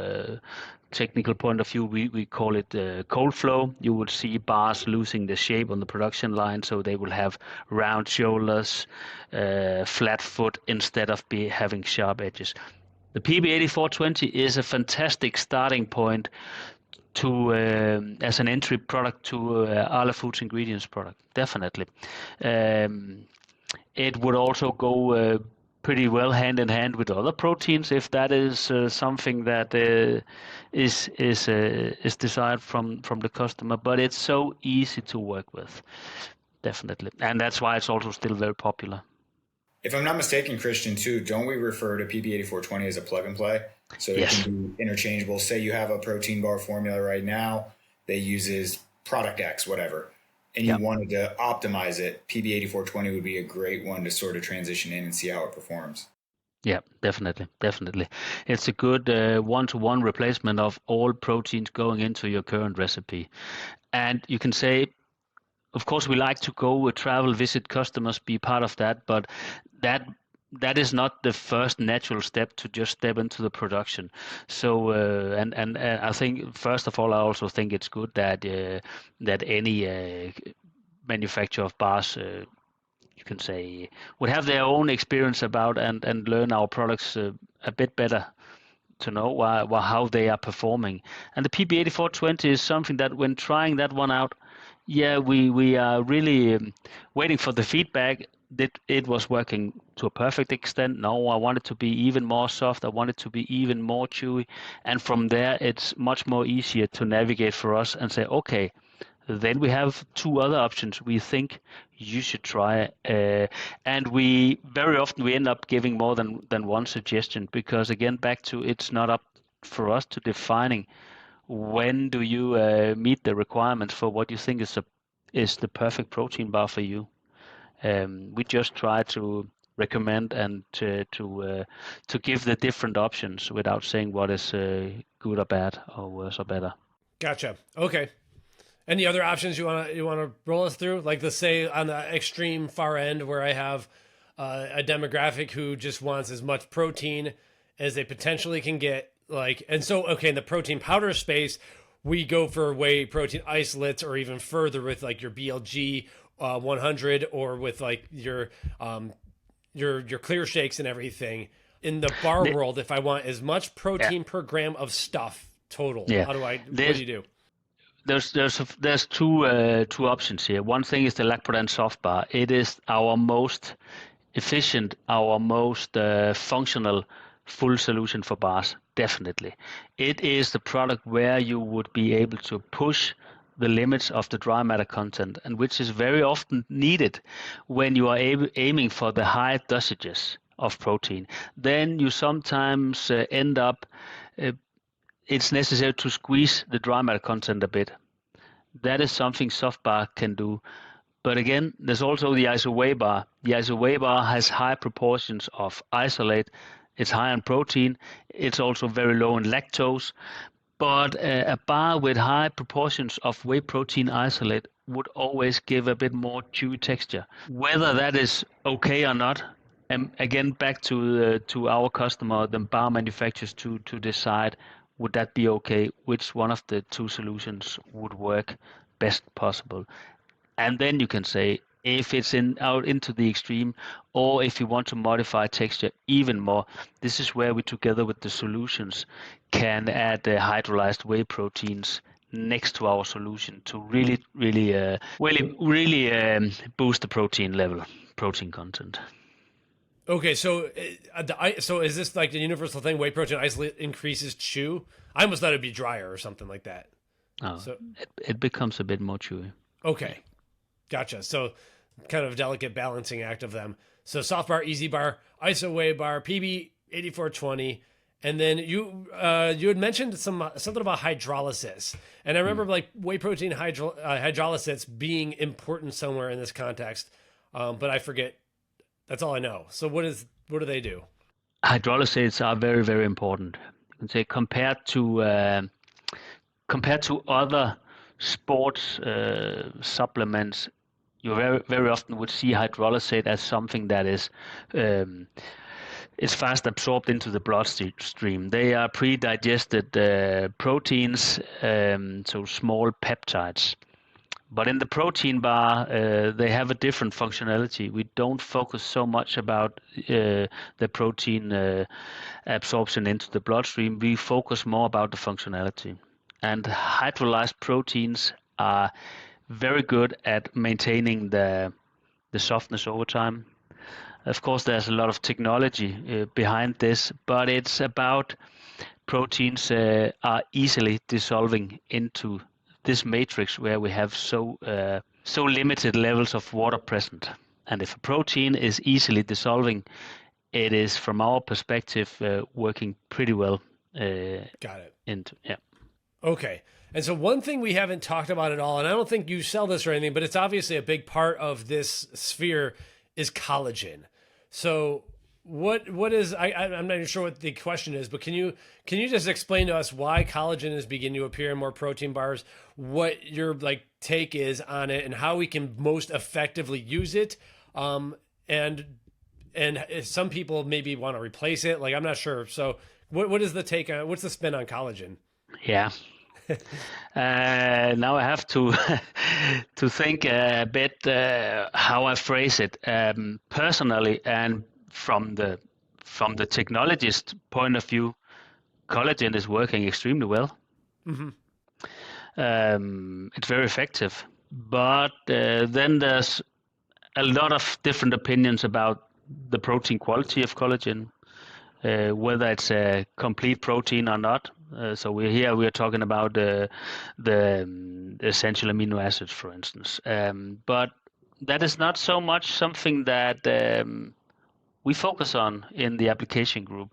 point of view, we call it cold flow. You would see bars losing the shape on the production line, so they will have round shoulders, flat foot, instead of having sharp edges. The PB8420 is a fantastic starting point to as an entry product to Arla Foods Ingredients product, definitely. It would also go pretty well hand in hand with other proteins if that is something that is desired from the customer. But it's so easy to work with, definitely, and that's why it's also still very popular.
If I'm not mistaken, Christian, too, don't we refer to PB8420 as a plug and play? So it can be interchangeable. Say you have a protein bar formula right now that uses product X, whatever, and you wanted to optimize it, PB8420 would be a great one to sort of transition in and see how it performs.
Yeah, definitely. It's a good one-to-one replacement of all proteins going into your current recipe. And you can say, of course, we like to go travel, visit customers, be part of that, but that is not the first natural step to just step into the production. So and I think, first of all, I also think it's good that any manufacturer of bars, you can say, would have their own experience about and learn our products a bit better, to know how they are performing. And the PB8420 is something that, when trying that one out, we are really waiting for the feedback that it was working to a perfect extent. No, I want it to be even more soft. I want it to be even more chewy. And from there, it's much more easier to navigate for us and say, okay, then we have two other options we think you should try. And we very often end up giving more than one suggestion, because again, back to, it's not up for us to defining when do you meet the requirements for what you think is the perfect protein bar for you. We just try to recommend and to give the different options without saying what is good or bad or worse or better.
Gotcha. Okay. Any other options you wanna roll us through? Like, let's say on the extreme far end, where I have a demographic who just wants as much protein as they potentially can get. Like, and so, okay, in the protein powder space, we go for whey protein isolates, or even further with like your BLG 100, or with like your clear shakes and everything. In the bar world, if I want as much protein per gram of stuff total, what do you do?
There's two options here. One thing is the Lacprodan soft bar. It is our most efficient, our most functional full solution for bars, definitely. It is the product where you would be able to push the limits of the dry matter content, and which is very often needed when you are aiming for the high dosages of protein. Then you sometimes end up, it's necessary to squeeze the dry matter content a bit. That is something soft bar can do. But again, there's also the iso whey bar. The iso whey bar has high proportions of isolate. It's high on protein. It's also very low in lactose. But a bar with high proportions of whey protein isolate would always give a bit more chewy texture. Whether that is okay or not, and again back to our customer, the bar manufacturers to decide would that be okay, which one of the two solutions would work best possible. And then you can say if it's out into the extreme, or if you want to modify texture even more, this is where we, together with the solutions, can add hydrolyzed whey proteins next to our solution to really boost the protein content.
Okay, so is this like the universal thing? Whey protein isolate increases chew? I almost thought it'd be drier or something like that.
Oh, so it becomes a bit more chewy.
Okay, gotcha. So kind of a delicate balancing act of them. So soft bar, easy bar, iso whey bar, PB 8420, and then you had mentioned something about hydrolysis, and I remember like whey protein hydrolysis being important somewhere in this context, but I forget. That's all I know. So what do they do?
Hydrolysates are very, very important. You can say compared to other sports supplements, you very, very often would see hydrolysate as something that is fast absorbed into the bloodstream. They are pre-digested proteins, so small peptides. But in the protein bar, they have a different functionality. We don't focus so much about the protein absorption into the bloodstream. We focus more about the functionality. And hydrolyzed proteins are very good at maintaining the softness over time. Of course, there's a lot of technology behind this, but it's about proteins are easily dissolving into this matrix where we have so limited levels of water present. And if a protein is easily dissolving, it is, from our perspective, working pretty well.
Got it.
Yeah.
Okay. And so one thing we haven't talked about at all, and I don't think you sell this or anything, but it's obviously a big part of this sphere, is collagen. So what is, I'm not even sure what the question is, but can you just explain to us why collagen is beginning to appear in more protein bars, what your like take is on it, and how we can most effectively use it? And if some people maybe want to replace it, like I'm not sure. So what is the take on, what's the spin on collagen?
Yeah. Now I have to to think a bit how I phrase it. Personally, and from the technologist point of view, collagen is working extremely well.
Mm-hmm.
It's very effective, but then there's a lot of different opinions about the protein quality of collagen, whether it's a complete protein or not. So we're talking about the essential amino acids, for instance. But that is not so much something that we focus on in the application group.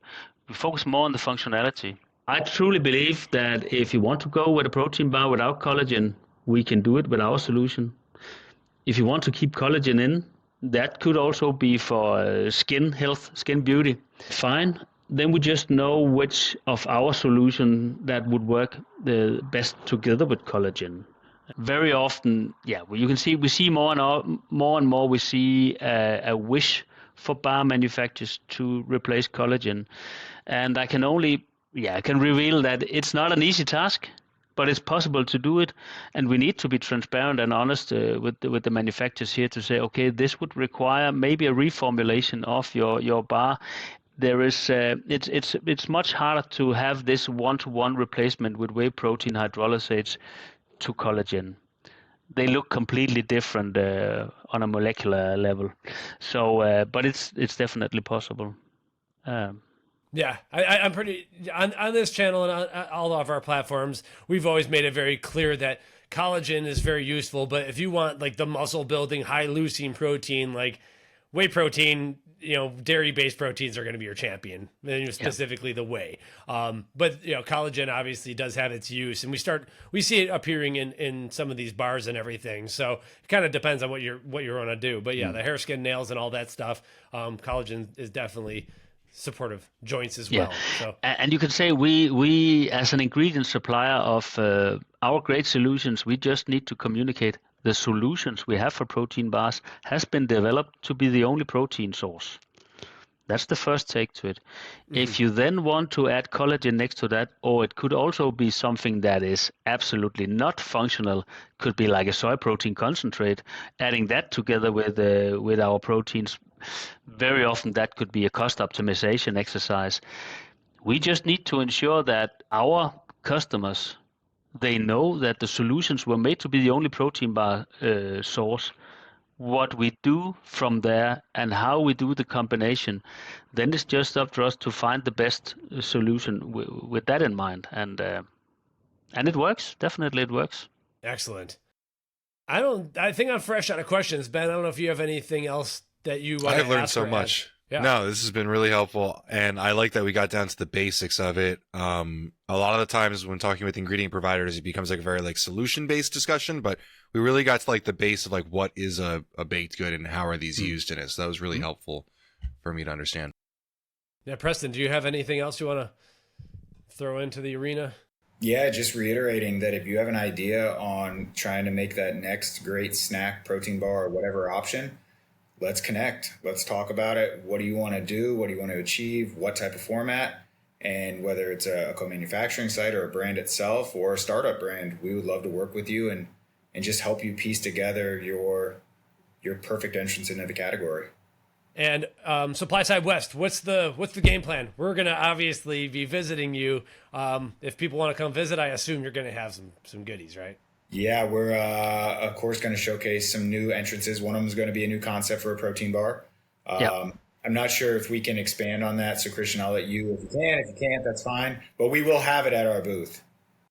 We focus more on the functionality. I truly believe that if you want to go with a protein bar without collagen, we can do it with our solution. If you want to keep collagen in, that could also be for skin health, skin beauty. Fine. Then we just know which of our solution that would work the best together with collagen. Very often, you can see we see more and more we see a wish for bar manufacturers to replace collagen, and I can reveal that it's not an easy task, but it's possible to do it, and we need to be transparent and honest with the manufacturers here to say, okay, this would require maybe a reformulation of your bar. There is it's much harder to have this one-to-one replacement with whey protein hydrolysates to collagen. They look completely different on a molecular level. So, but it's definitely possible.
Yeah, I'm pretty on this channel and on all of our platforms. We've always made it very clear that collagen is very useful, but if you want like the muscle building, high leucine protein, like whey protein, dairy-based proteins are going to be your champion, specifically the whey. But collagen obviously does have its use, and we see it appearing in some of these bars and everything. So it kind of depends on what you're going to do. But the hair, skin, nails, and all that stuff. Collagen is definitely supportive joints as well. So
And you can say we as an ingredient supplier of our great solutions, we just need to communicate the solutions we have for protein bars has been developed to be the only protein source. That's the first take to it. If you then want to add collagen next to that, or it could also be something that is absolutely not functional, could be like a soy protein concentrate, adding that together with our proteins, very often that could be a cost optimization exercise. We just need to ensure that our customers, they know that the solutions were made to be the only protein bar source. What we do from there and how we do the combination, then it's just up to us to find the best solution with that in mind. And it works. Definitely it works.
excellent. I think I'm fresh out of questions. Ben, I don't know if you have anything else that you want to
I've learned
ask
so
or
much.
add. Yeah.
No, this has been really helpful, and I like that we got down to the basics of it. A lot of the times when talking with ingredient providers, it becomes like a very like solution-based discussion, but we really got to like the base of like what is a baked good and how are these used in it. So that was really helpful for me to understand.
Yeah, Preston, do you have anything else you want to throw into the arena?
Yeah, just reiterating that if you have an idea on trying to make that next great snack, protein bar, or whatever option, let's connect. Let's talk about it. What do you want to do? What do you want to achieve? What type of format? And whether it's a co-manufacturing site or a brand itself or a startup brand, we would love to work with you and just help you piece together your perfect entrance into the category.
And Supply Side West, what's the game plan? We're gonna obviously be visiting you. If people want to come visit, I assume you're gonna have some goodies, right?
Yeah, we're of course going to showcase some new entrances. One of them is going to be a new concept for a protein bar. I'm not sure if we can expand on that. So Christian, I'll let you, if you can. If you can't, that's fine. But we will have it at our booth.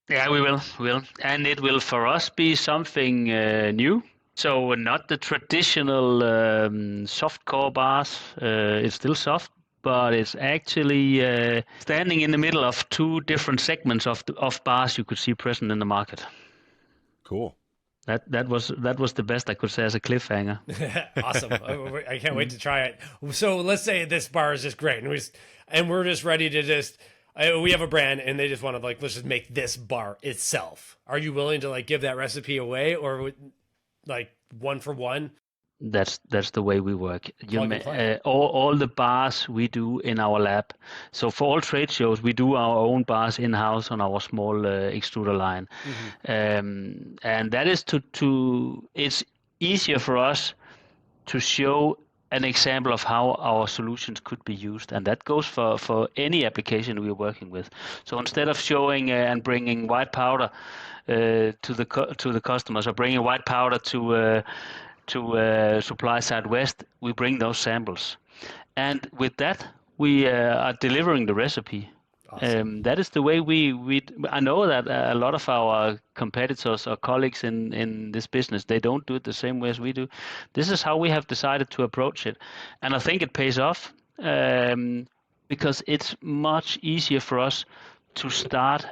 Yeah, we will. And it will for us be something new. So not the traditional soft core bars. It's still soft, but it's actually standing in the middle of two different segments of bars you could see present in the market.
Cool.
That was the best I could say as a cliffhanger.
Awesome! I can't wait to try it. So let's say this bar is just great, and we're just ready to just. We have a brand, and they just want to let's just make this bar itself. Are you willing to give that recipe away, or one for one?
That's the way we work. All the bars we do in our lab. So for all trade shows, we do our own bars in-house on our small extruder line. And that is to it's easier for us to show an example of how our solutions could be used. And that goes for any application we're working with. So instead of showing and bringing white powder to the customers, or bringing white powder to Supply Side West, we bring those samples, and with that we are delivering the recipe. Awesome. That is the way we I know that a lot of our competitors or colleagues in this business, they don't do it the same way as we do. This is how we have decided to approach it, and I think it pays off because it's much easier for us to start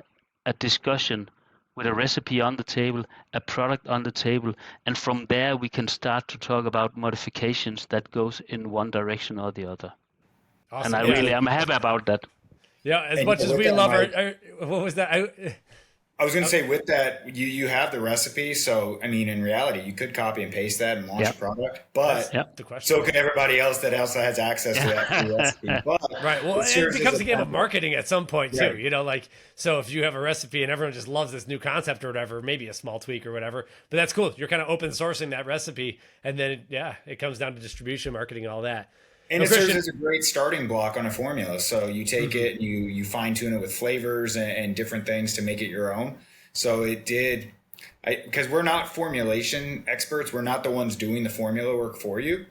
a discussion with a recipe on the table, a product on the table, and from there we can start to talk about modifications that goes in one direction or the other. Awesome. And I'm happy about that.
Yeah, as much as we love what was that?
I was going to say, with that, you have the recipe. So, I mean, in reality, you could copy and paste that and launch a product. But so could everybody else that also has access to that recipe. But
right. Well, it becomes a game of marketing at some point, too. Right. So if you have a recipe and everyone just loves this new concept or whatever, maybe a small tweak or whatever. But that's cool. You're kind of open sourcing that recipe. And then, it comes down to distribution, marketing, and all that.
And it serves as a great starting block on a formula. So you take it, you fine tune it with flavors and different things to make it your own. So it did, because we're not formulation experts. We're not the ones doing the formula work for you,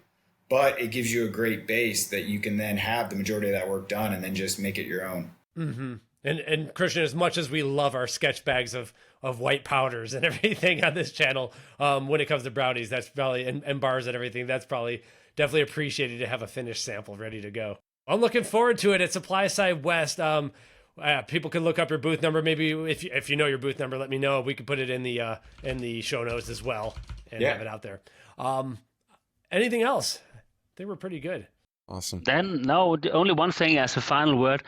but it gives you a great base that you can then have the majority of that work done and then just make it your own.
Mm-hmm. And Christian, as much as we love our sketch bags of white powders and everything on this channel, when it comes to brownies, that's probably, and bars and everything, that's probably definitely appreciated to have a finished sample ready to go. I'm looking forward to it at Supply Side West. People can look up your booth number. Maybe if you know your booth number, let me know. We could put it in the show notes as well and have it out there. Anything else? They were pretty good.
Awesome.
Then, no, only one thing as a final word.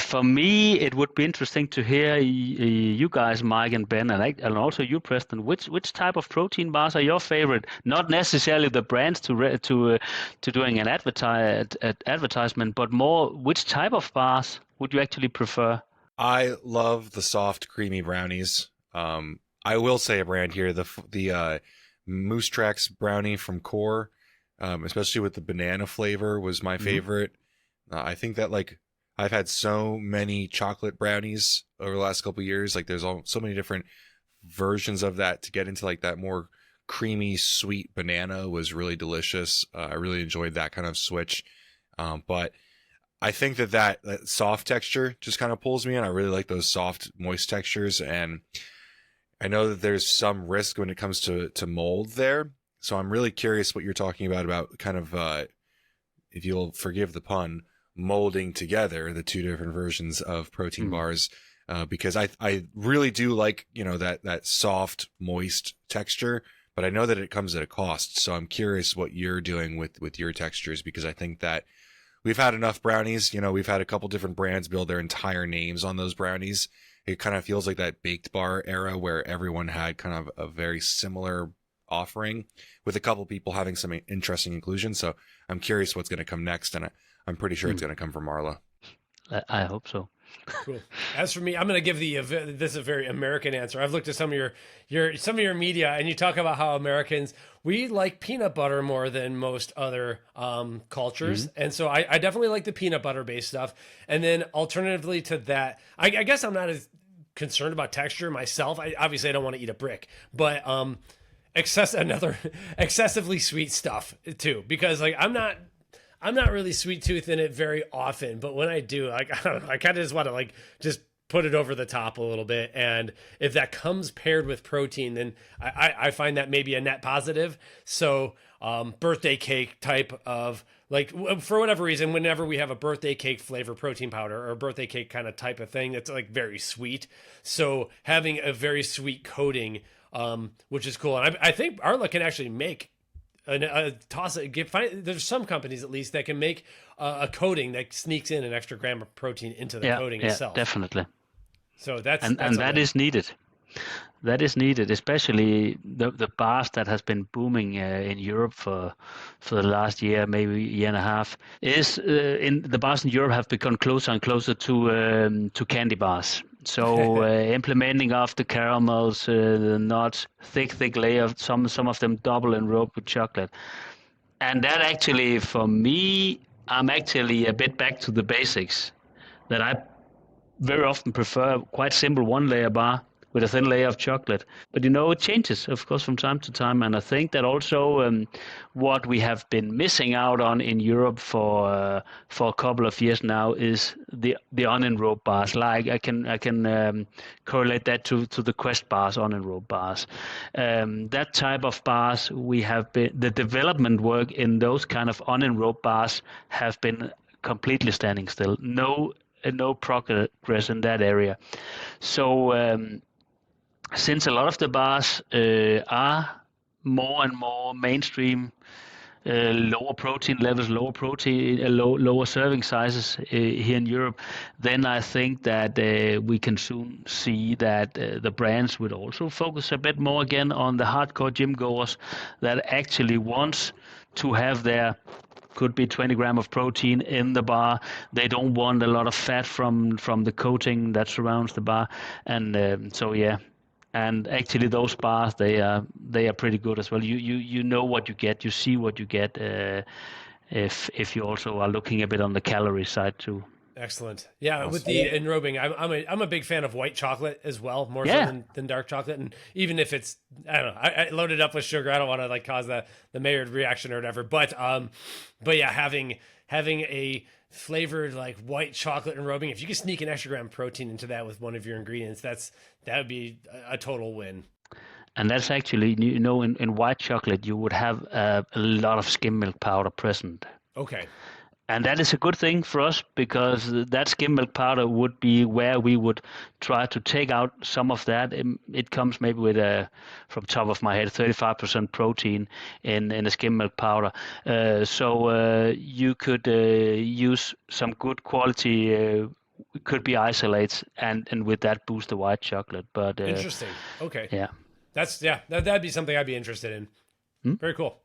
For me, it would be interesting to hear you guys, Mike and Ben, and also you, Preston. Which type of protein bars are your favorite? Not necessarily the brands to doing an advertisement, but more which type of bars would you actually prefer?
I love the soft, creamy brownies. I will say a brand here, the Moose Tracks brownie from Core, especially with the banana flavor, was my favorite. I think that I've had so many chocolate brownies over the last couple of years. Like there's so many different versions of that to get into like that more creamy, sweet banana was really delicious. I really enjoyed that kind of switch. But I think that soft texture just kind of pulls me in. I really like those soft, moist textures. And I know that there's some risk when it comes to mold there. So I'm really curious what you're talking about kind of, if you'll forgive the pun, molding together the two different versions of protein bars, because I really do like, that soft, moist texture, but I know that it comes at a cost. So I'm curious what you're doing with your textures, because I think that we've had enough brownies. We've had a couple different brands build their entire names on those brownies. It kind of feels like that baked bar era where everyone had kind of a very similar offering, with a couple people having some interesting inclusions. So I'm curious what's going to come next, and I'm pretty sure it's going to come from Arla.
I hope so.
Cool. As for me, I'm going to give this is a very American answer. I've looked at some of your media, and you talk about how Americans, we like peanut butter more than most other cultures, and so I definitely like the peanut butter based stuff. And then alternatively to that, I guess I'm not as concerned about texture myself. Obviously I don't want to eat a brick, but excessively sweet stuff too, because I'm not really sweet tooth in it very often, but when I do, I don't know, I kind of just want to just put it over the top a little bit. And if that comes paired with protein, then I find that maybe a net positive. So birthday cake type of, for whatever reason, whenever we have a birthday cake flavor protein powder or a birthday cake kind of type of thing, that's very sweet. So having a very sweet coating, which is cool. And I think Arla can actually make there's some companies at least that can make a coating that sneaks in an extra gram of protein into the coating itself.
Definitely.
So that's
that is needed. That is needed, especially the bars that has been booming in Europe for the last year, maybe year and a half. The bars in Europe have become closer and closer to candy bars. So implementing of the caramels, the nuts, thick layer, some of them double enrobed with chocolate. And that actually, for me, I'm actually a bit back to the basics, that I very often prefer quite simple one-layer bar with a thin layer of chocolate. But it changes, of course, from time to time. And I think that also what we have been missing out on in Europe for a couple of years now is the unenrobed bars. Like I can correlate that to the Quest bars, unenrobed bars. That type of bars, the development work in those kind of unenrobed bars have been completely standing still. No progress in that area. So since a lot of the bars are more and more mainstream, lower protein levels, lower serving sizes here in Europe, then I think that we can soon see that the brands would also focus a bit more again on the hardcore gym goers that actually wants to have their could be 20 grams of protein in the bar. They don't want a lot of fat from the coating that surrounds the bar, and so yeah. And actually, those bars they are pretty good as well. You know what you get, you see what you get. If you also are looking a bit on the calorie side too.
Excellent. Yeah, with the enrobing, I'm a big fan of white chocolate as well, more so than dark chocolate. And even if it's, I don't know, I load it up with sugar. I don't want to cause the Maillard reaction or whatever. But yeah, having a flavored white chocolate enrobing, if you can sneak an extra gram of protein into that with one of your ingredients, that would be a total win.
And that's actually, in white chocolate, you would have a lot of skim milk powder present.
Okay.
And that is a good thing for us because that skim milk powder would be where we would try to take out some of that. It comes maybe with from top of my head, 35% protein in a skim milk powder. So you could use some good quality, could be isolates, and with that boost the white chocolate. But
interesting. Okay.
Yeah.
That'd be something I'd be interested in. Very cool.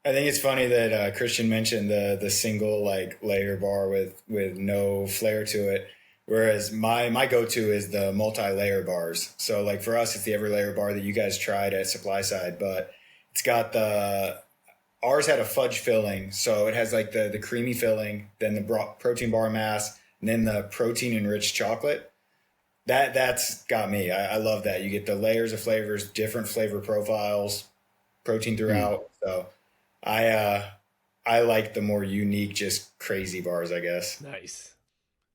I think it's funny that Christian mentioned the single like layer bar with no flair to it, whereas my go-to is the multi-layer bars. So like for us, it's the every layer bar that you guys tried at Supply Side, but it's got ours had a fudge filling, so it has like the creamy filling, then the protein bar mass, and then the protein enriched chocolate. That's got me. I love that. You get the layers of flavors, different flavor profiles, protein throughout. So I like the more unique, just crazy bars, I guess.
Nice.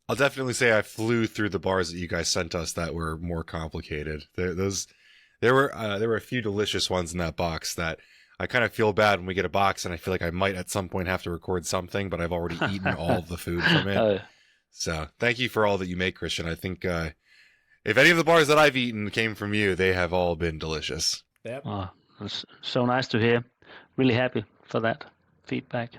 I'll definitely say I flew through the bars that you guys sent us that were more complicated. There were a few delicious ones in that box that I kind of feel bad when we get a box and I feel like I might at some point have to record something, but I've already eaten all of the food from it. So thank you for all that you make, Christian. I think if any of the bars that I've eaten came from you, they have all been delicious.
Yep.
Oh, that's so nice to hear. Really happy for that feedback.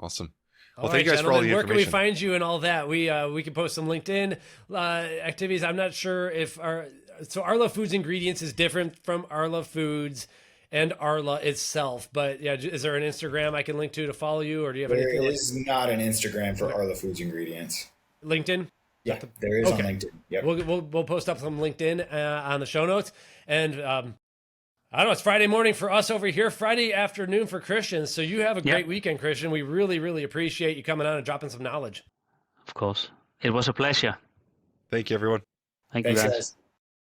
Awesome.
Well,
thank you guys for all the
where
information.
can we find you and all that? We can post some LinkedIn activities. I'm not sure if Arla Foods Ingredients is different from Arla Foods and Arla itself, but yeah, is there an Instagram I can link to follow you, or do you have anything?
There is not an Instagram for Arla Foods Ingredients.
LinkedIn?
Yeah, there is on LinkedIn. Yep.
We'll post up some LinkedIn on the show notes, and I don't know, it's Friday morning for us over here, Friday afternoon for Christian. So you have a great weekend, Christian. We really, really appreciate you coming on and dropping some knowledge.
Of course. It was a pleasure.
Thank you, everyone.
Thanks, you guys.